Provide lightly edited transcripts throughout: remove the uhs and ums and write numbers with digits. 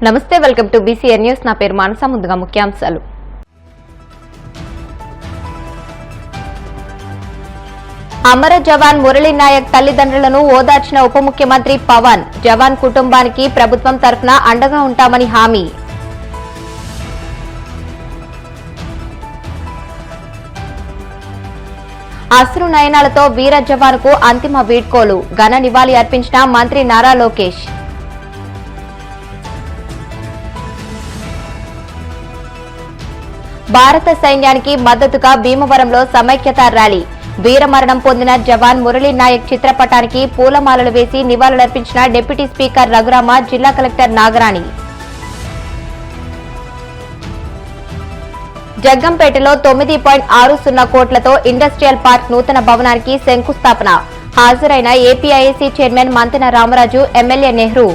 నమస్తే, welcome to BCN news. నా పేరు మానస. ముందుగా ముఖ్యాంశాలు. అమర జవాన్ మురళీ నాయక్ తల్లిదండ్రులను ఓదార్చిన ఉప ముఖ్యమంత్రి పవన్. జవాన్ కుటుంబానికి ప్రభుత్వం తరఫున అండగా ఉంటామని హామీ. అశ్రు నయనాలతో వీర జవాన్కు అంతిమ వీడ్కోలు. ఘన నివాళి అర్పించిన మంత్రి నారా లోకేష్. భారత సైన్యానికి మద్దతుగా భీమవరంలో సమైక్యతా ర్యాలీ. వీరమరణం పొందిన జవాన్ మురళీ నాయక్ చిత్రపటానికి పూలమాలలు వేసి నివాళులర్పించిన డిప్యూటీ స్పీకర్ రఘురామ, జిల్లా కలెక్టర్ నాగరాణి. జగ్గంపేటలో 9.60 కోట్లతో ఇండస్ట్రియల్ పార్క్ నూతన భవనానికి శంకుస్థాపన. హాజరైన APIIC chairman Mantena Ramaraju, MLA Nehru.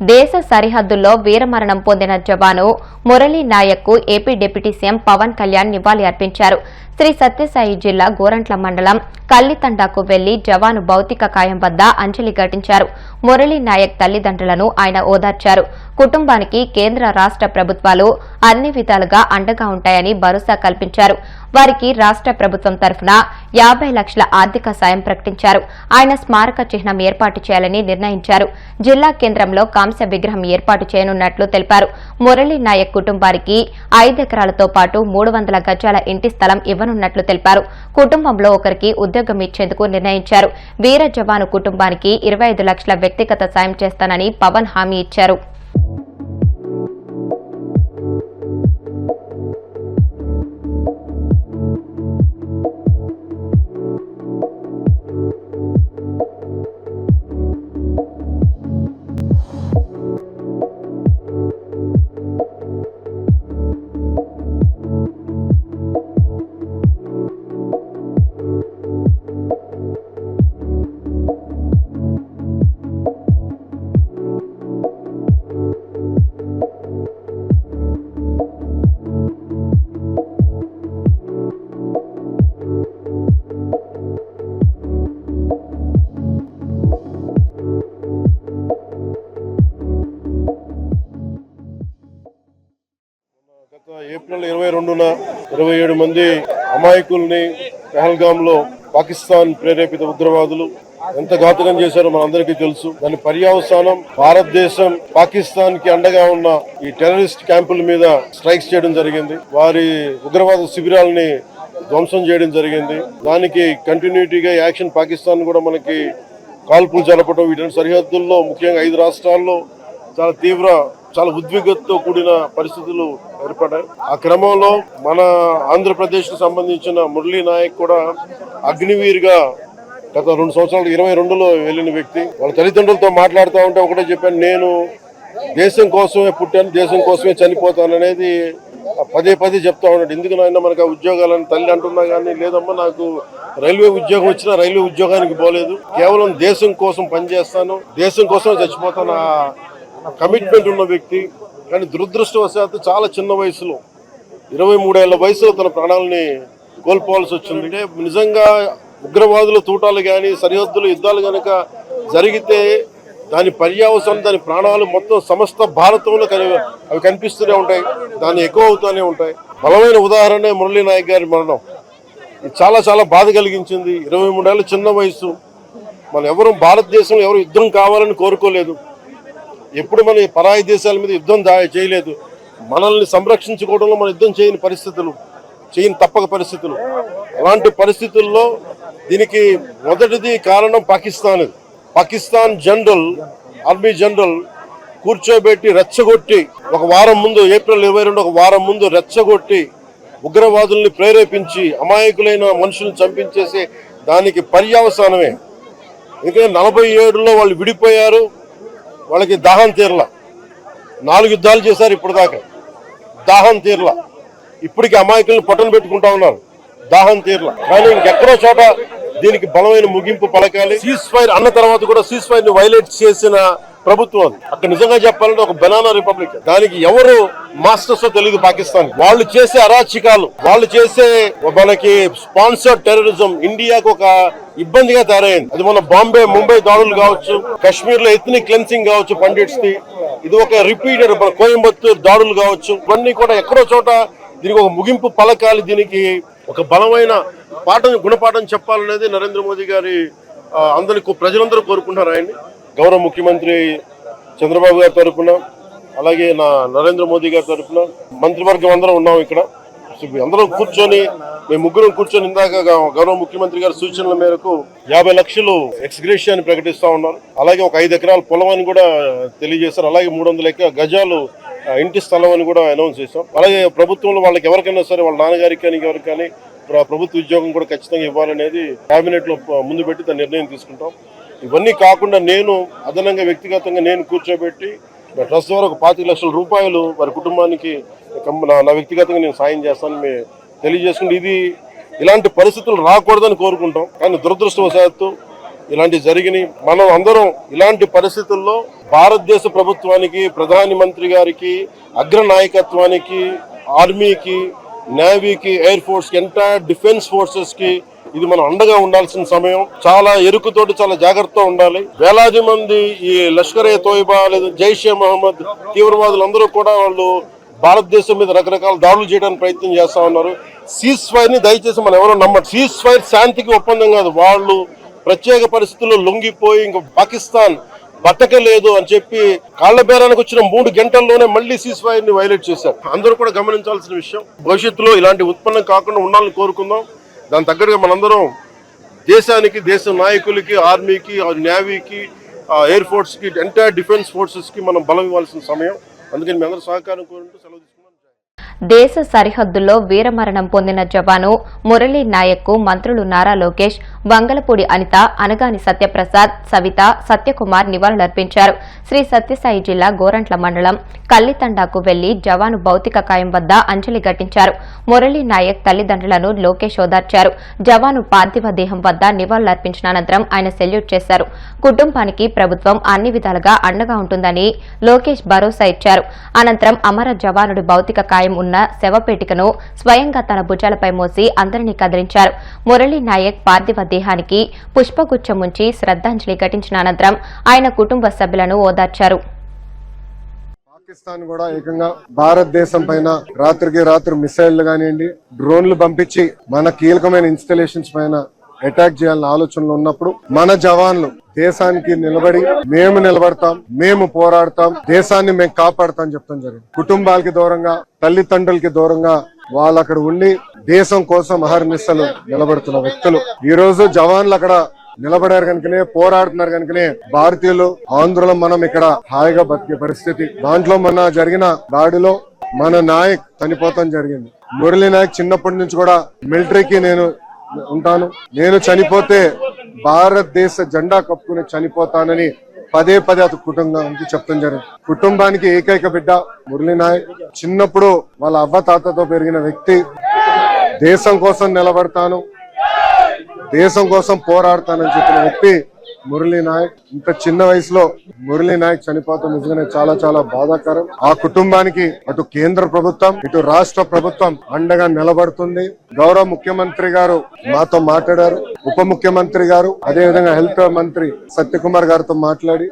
దేశ సరిహద్దుల్లో వీరమరణం పొందిన జవాను మురళీ నాయక్ కు AP deputy CM Pawan Kalyan నివాళి అర్పించారు. శ్రీ సత్యసాయి జిల్లా గోరంట్ల మండలం కల్లితండాకు వెళ్లి జవాను భౌతిక కాయం వద్ద అంజలి ఘటించారు. మురళీ నాయక్ తల్లిదండ్రులను ఆయన ఓదార్చారు. కుటుంబానికి కేంద్ర రాష్ట్ర ప్రభుత్వాలు అన్ని విధాలుగా అండగా ఉంటాయని భరోసా కల్పించారు. వారికి రాష్ట్ర ప్రభుత్వం తరఫున 50 లక్షల ఆర్థిక సాయం ప్రకటించారు. ఆయన స్మారక చిహ్నం ఏర్పాటు చేయాలని నిర్ణయించారు. జిల్లా కేంద్రంలో కాంస్య విగ్రహం ఏర్పాటు చేయనున్నట్లు తెలిపారు. మురళీ నాయక్ కుటుంబానికి 5 ఎకరాలతో పాటు 300 గజాల ఇంటి స్థలం ఇవ్వనున్నట్లు తెలిపారు. కుటుంబంలో ఒకరికి ఉద్యోగం ఇచ్చేందుకు నిర్ణయించారు. వీర జవాను కుటుంబానికి 25 లక్షల వ్యక్తిగత సాయం చేస్తానని పవన్ హామీ ఇచ్చారు. ఏప్రిల్ 22న 27 మంది అమాయకుల్ని పెహల్గాంలో పాకిస్తాన్ ప్రేరేపిత ఉగ్రవాదులు ఎంత ఘాతుకం చేశారో మనందరికీ తెలుసు. దాని పర్యవసానం భారతదేశం పాకిస్తాన్ కి అండగా ఉన్న ఈ టెర్రరిస్ట్ క్యాంపుల మీద స్ట్రైక్స్ చేయడం జరిగింది. వారి ఉగ్రవాద శిబిరాలని ధ్వంసం చేయడం జరిగింది. దానికి కంటిన్యూటీగా యాక్షన్ పాకిస్తాన్ కూడా మనకి కాల్పులు జరపడం, వీటి సరిహద్దుల్లో ముఖ్యంగా 5 రాష్ట్రాల్లో చాలా ఉద్విగ్నతతో కూడిన పరిస్థితులు ఏర్పడ్డాయి. ఆ క్రమంలో మన ఆంధ్రప్రదేశ్ కు సంబంధించిన మురళీ నాయక్ కూడా అగ్నివీర్గా గత 2 సంవత్సరాలు 22లో వెళ్ళిన వ్యక్తి. వాళ్ళ తల్లిదండ్రులతో మాట్లాడుతూ ఉంటే ఒకటే చెప్పాను, నేను దేశం కోసమే పుట్టాను, దేశం కోసమే చనిపోతాను అనేది పదే చెప్తా ఉన్నాడు. ఎందుకు నాయన మనకు ఆ ఉద్యోగాలని తల్లి అంటున్నా కానీ, లేదమ్మా నాకు రైల్వే ఉద్యోగం వచ్చినా రైల్వే ఉద్యోగానికి పోలేదు, కేవలం దేశం కోసం పనిచేస్తాను, దేశం కోసమే చచ్చిపోతాను కమిట్మెంట్ ఉన్న వ్యక్తి. కానీ దురదృష్టవశాత్తు చాలా చిన్న వయసులో 23 ఏళ్ల వయసులో తన ప్రాణాలని కోల్పోవాల్సి వచ్చింది. అంటే నిజంగా ఉగ్రవాదుల తూటాలు కానీ సరిహద్దులు యుద్ధాలు కనుక జరిగితే దాని పర్యవసానం, దాని ప్రాణాలు మొత్తం సమస్త భారతంలో అవి కనిపిస్తూనే ఉంటాయి, దాన్ని ఎక్కువ అవుతూనే ఉంటాయి. బలమైన ఉదాహరణ మురళీ నాయక్ గారి మరణం. ఇది చాలా బాధ కలిగించింది. 23 ఏళ్ళ చిన్న వయసు. మనం ఎవరు భారతదేశంలో ఎవరు యుద్ధం కావాలని కోరుకోలేదు, ఎప్పుడు మన పరాయి దేశాల మీద యుద్ధం చేయలేదు. మనల్ని సంరక్షించుకోవడంలో మన యుద్ధం చేయని తప్పక పరిస్థితులు. అలాంటి పరిస్థితుల్లో దీనికి మొదటిది కారణం పాకిస్తాన్ ఆర్మీ జనరల్ కూర్చోబెట్టి రెచ్చగొట్టి ఒక వారం ముందు, ఏప్రిల్ 22 ఒక వారం ముందు రెచ్చగొట్టి ఉగ్రవాదుల్ని ప్రేరేపించి అమాయకులైన మనుషులను చంపించేసి దానికి పర్యవసానమే. ఎందుకంటే 47లో వాళ్ళు విడిపోయారు, వాళ్ళకి దాహం తీరలా. 4 యుద్ధాలు చేశారు ఇప్పుడు దాకా, దాహం తీరలా. ఇప్పటికి అమాయకులను పట్టణ పెట్టుకుంటా ఉన్నారు, దాహం తీరలా. కానీ ఇంకెక్కడో చోట దీనికి బలమైన ముగింపు పలకాలి. సీజ్ ఫైర్ అన్న తర్వాత కూడా సీజ్ ఫైర్ ని వైలేట్ చేసిన ప్రభుత్వం అది. అక్కడ నిజంగా చెప్పాలంటే ఒక బనానా రిపబ్లిక్. దానికి ఎవరు మాస్టర్స్ తెలియదు పాకిస్తాన్. వాళ్ళు చేసే అరాచకాలు, వాళ్ళు చేసే మనకి స్పాన్సర్డ్ టెర్రరిజం ఇండియాకు ఒక ఇబ్బందిగా తయారైంది. అది మన బాంబే, ముంబై దాడులు కావచ్చు, కశ్మీర్ లో ఎథ్నిక్ క్లెన్సింగ్ కావచ్చు పండిట్స్ ది, ఇది ఒక రిపీటెడ్ మన కోయంబత్తూర్ దాడులు కావచ్చు, ఇవన్నీ కూడా ఎక్కడో చోట దీనికి ఒక ముగింపు పలకాలి, దీనికి ఒక బలమైన గుణపాఠం చెప్పాలనేది నరేంద్ర మోదీ గారి అందరికి ప్రజలందరూ కోరుకుంటున్నారు. ఆయన్ని గౌరవ ముఖ్యమంత్రి చంద్రబాబు గారి తరఫున, అలాగే నరేంద్ర మోదీ గారి తరఫున మంత్రివర్గం అందరం ఉన్నాం ఇక్కడ. అందరం కూర్చొని, మేము ముగ్గురం కూర్చొని ఇందాక గౌరవ ముఖ్యమంత్రి గారి సూచనల మేరకు 50 లక్షలు ఎక్స్గ్రేషియాని ప్రకటిస్తా ఉన్నారు. అలాగే ఒక 5 ఎకరాల పొలం అని కూడా తెలియజేశారు. అలాగే 300 గజాలు ఇంటి స్థలం అని కూడా అనౌన్స్ చేశాం. అలాగే ప్రభుత్వంలో వాళ్ళకి ఎవరికైనా సరే, వాళ్ళ నాన్నగారికి కానీ ఎవరికి కానీ ప్రభుత్వ ఉద్యోగం కూడా ఖచ్చితంగా ఇవ్వాలనేది కేబినెట్ లో ముందు పెట్టి దాని నిర్ణయం తీసుకుంటాం. ఇవన్నీ కాకుండా నేను అదనంగా వ్యక్తిగతంగా నేను కూర్చోబెట్టి ట్రస్ట్ ద్వారా ఒక 25 లక్షల రూపాయలు వారి కుటుంబానికి నా వ్యక్తిగతంగా నేను సాయం చేస్తానని తెలియజేసుకుంటే, ఇలాంటి పరిస్థితులు రాకూడదని కోరుకుంటాం. కానీ దురదృష్టవశాత్తు ఇలాంటివి జరిగినాయి. మనం అందరం ఇలాంటి పరిస్థితుల్లో భారతదేశ ప్రభుత్వానికి, ప్రధాని మంత్రి గారికి, అగ్ర నాయకత్వానికి, ఆర్మీకి, నేవీకి, ఎయిర్ ఫోర్స్ కి, ఎంటైర్ డిఫెన్స్ ఫోర్సెస్ కి ఇది మనం అండగా ఉండాల్సిన సమయం. చాలా ఎరుకుతోటి చాలా జాగ్రత్తగా ఉండాలి. వేలాది మంది ఈ లష్కర్ ఏ తోయిబా లేదా జైషే మహమ్మద్ తీవ్రవాదులందరూ కూడా వాళ్ళు భారతదేశం మీద రకరకాల దాడులు చేయడానికి ప్రయత్నం చేస్తా ఉన్నారు. సీజ్ ఫైర్ ని దయచేసి మనం ఎవరో నమ్మరు. సీజ్ ఫైర్ శాంతికి ఒప్పందం కాదు. వాళ్ళు ప్రత్యేక పరిస్థితుల్లో లొంగిపోయి ఇంకా పాకిస్తాన్ బతకలేదు అని చెప్పి కాళ్ల బేరానికి వచ్చిన 3 గంటల్లోనే మళ్ళీ సీజ్ ఫైర్ ని వైలేట్ చేశారు. అందరూ కూడా గమనించాల్సిన విషయం. భవిష్యత్తులో ఇలాంటి ఉత్పన్నం కాకుండా ఉండాలని కోరుకుందాం. దాని తగ్గట్టుగా మనందరం దేశానికి, దేశ నాయకులకి, ఆర్మీకి, నేవీకి, ఎయిర్ ఫోర్స్ కి, ఎంటైర్ డిఫెన్స్ ఫోర్సెస్ కి మనం బలం ఇవ్వాల్సిన సమయం. అందుకని మీ అందరూ సహకారం కోరుకుంటూ సెలవు తీసుకున్నాం. దేశ సరిహద్దుల్లో వీరమరణం పొందిన జవాను మురళీ నాయక్ కు మంత్రులు నారా లోకేష్, వంగలపూడి అనిత, అనగాని సత్యప్రసాద్, సవిత, సత్యకుమార్ నివాళులర్పించారు. శ్రీ సత్యసాయి జిల్లా గోరంట్ల మండలం కల్లితండాకు వెళ్లి జవాను భౌతిక కాయం వద్ద అంజలి ఘటించారు. మురళీ నాయక్ తల్లిదండ్రులను లోకేష్ ఓదార్చారు. జవాను పార్థివ దేహం వద్ద నివాళులర్పించిన అనంతరం ఆయన సెల్యూట్ చేశారు. కుటుంబానికి ప్రభుత్వం అన్ని విధాలుగా అండగా ఉంటుందని లోకేష్ భరోసా ఇచ్చారు. అనంతరం అమర జవానుడి భౌతిక కాయం ఉన్న శవపేటికను స్వయంగా తన భుజాలపై మోసి అందరినీ కదిలించారు. మురళీ నాయక్ పార్థివ దేహానికి పుష్పగుచ్చం ఉంచి శ్రద్ధాంజలి ఘటించిన అనంతరం ఆయన కుటుంబ సభ్యులను ఓదార్చారు. పాకిస్తాన్ కూడా ఏకంగా భారతదేశం పైన రాత్రికి రాత్రి మిసైళ్లు కానివ్వండి, డ్రోన్లు పంపించి మన కీలకమైన ఇన్స్టాలేషన్స్ పైన అటాక్ చేయాలన్న ఆలోచనలు ఉన్నప్పుడు మన జవాన్లు దేశానికి నిలబడి మేము నిలబడతాం, మేము పోరాడతాం, దేశాన్ని మేము కాపాడతాం చెప్తాం జరిగింది. కుటుంబాలకి దూరంగా, తల్లిదండ్రులకి దూరంగా వాళ్ళు అక్కడ ఉండి దేశం కోసం అహర్నిశలు నిలబడుతున్న వ్యక్తులు. ఈ రోజు జవాన్లు అక్కడ నిలబడారు కనుకనే, పోరాడుతున్నారు కనుకనే భారతీయులు, ఆంధ్రులు మనం ఇక్కడ హాయిగా బతికే పరిస్థితి. దాంట్లో మొన్న జరిగిన దాడిలో మన నాయక్ చనిపోతాం జరిగింది. మురళీ నాయక్ చిన్నప్పటి నుంచి కూడా మిలిటరీకి నేను ఉంటాను, నేను చనిపోతే భారతదేశ జెండా కప్పుకుని చనిపోతానని పదే అతని కుటుంబానికి చెప్తాం జరిగింది. కుటుంబానికి ఏకైక బిడ్డ మురళీ నాయక్. చిన్నప్పుడు వాళ్ళ అవ్వ తాతతో పెరిగిన వ్యక్తి. దేశం కోసం నిలబడతాను, దేశం కోసం పోరాడతానని చెప్పిన వ్యక్తి మురళీ నాయక్. ఇంత చిన్న వయసులో మురళీ నాయక్ చనిపోతాం నిజంగానే చాలా బాధాకరం. ఆ కుటుంబానికి అటు కేంద్ర ప్రభుత్వం, ఇటు రాష్ట్ర ప్రభుత్వం అండగా నిలబడుతుంది. గౌరవ ముఖ్యమంత్రి గారు మాతో మాట్లాడారు, ఉప ముఖ్యమంత్రి గారు, అదేవిధంగా హెల్త్ మంత్రి సత్యకుమార్ గారితో మాట్లాడి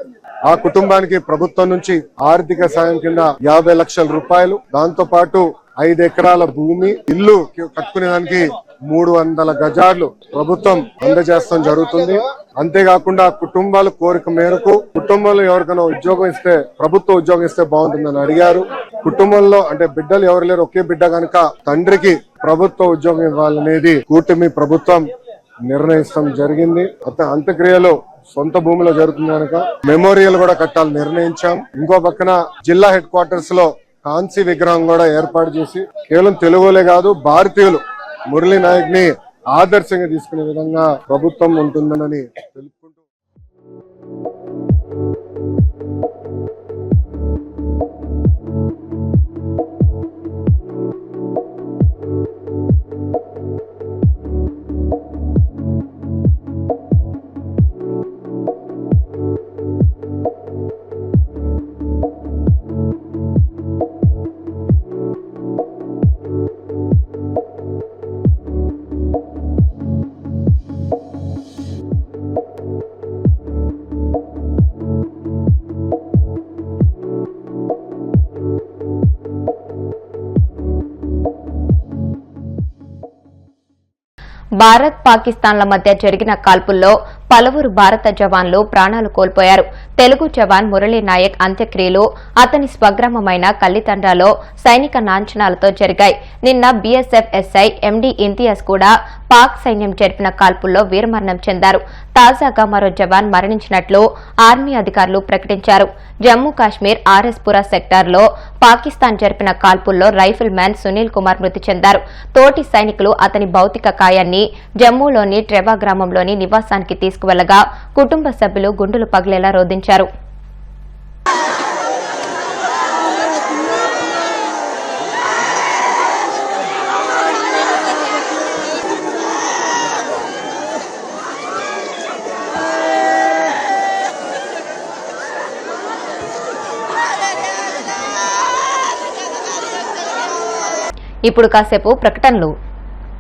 ఆ కుటుంబానికి ప్రభుత్వం నుంచి ఆర్థిక సాయం కింద 50 లక్షల రూపాయలు, దాంతో పాటు 5 ఎకరాల భూమి, ఇల్లు కట్టుకునేదానికి 300 గజాలు ప్రభుత్వం అందజేస్తాం జరుగుతుంది. అంతేకాకుండా కుటుంబాల కోరిక మేరకు కుటుంబంలో ఎవరికైనా ఉద్యోగం ఇస్తే, ప్రభుత్వ ఉద్యోగం ఇస్తే బాగుంటుందని అడిగారు. కుటుంబంలో అంటే బిడ్డలు ఎవరు లేరు, ఒకే బిడ్డ కనుక తండ్రికి ప్రభుత్వ ఉద్యోగం ఇవ్వాలనేది కూటమి ప్రభుత్వం నిర్ణయిస్తాం జరిగింది. అంత్యక్రియలు సొంత భూమిలో జరుగుతుంది కనుక మెమోరియల్ కూడా కట్టాలని నిర్ణయించాం. ఇంకో పక్కన జిల్లా హెడ్ క్వార్టర్స్ లో కాంస్య విగ్రహం కూడా ఏర్పాటు చేసి కేవలం తెలుగులే కాదు భారతీయులు మురళీ నాయక్ ని ఆదర్శంగా తీసుకునే విధంగా ప్రభుత్వం ఉంటుందని తెలుపుకుంటూ భారత్ పాకిస్తాన్ల మధ్య జరిగిన కాల్పుల్లో పలువురు భారత జవాన్లు ప్రాణాలు కోల్పోయారు. తెలుగు జవాన్ మురళీ నాయక్ అంత్యక్రియలు అతని స్వగ్రామమైన కల్లితండాలో సైనిక లాంఛనాలతో జరిగాయి. నిన్న బీఎస్ఎఫ్ ఎస్ఐ ఎండీ ఇంతియాజ్ కూడా పాక్ సైన్యం జరిపిన కాల్పుల్లో వీరమరణం చెందారు. తాజాగా మరో జవాన్ మరణించినట్లు ఆర్మీ అధికారులు ప్రకటించారు. జమ్మూ కాశ్మీర్ ఆర్ఎస్పురా సెక్టార్లో పాకిస్తాన్ జరిపిన కాల్పుల్లో రైఫిల్ మ్యాన్ సునీల్ కుమార్ మృతి చెందారు. తోటి సైనికులు అతని భౌతిక కాయాన్ని జమ్మూలోని ట్రెవా గ్రామంలోని నివాసానికి తీసుకువెళ్లగా కుటుంబ సభ్యులు గుండెలు పగిలేలా రోదించారు. ఇప్పుడు కాసేపు ప్రకటనలు.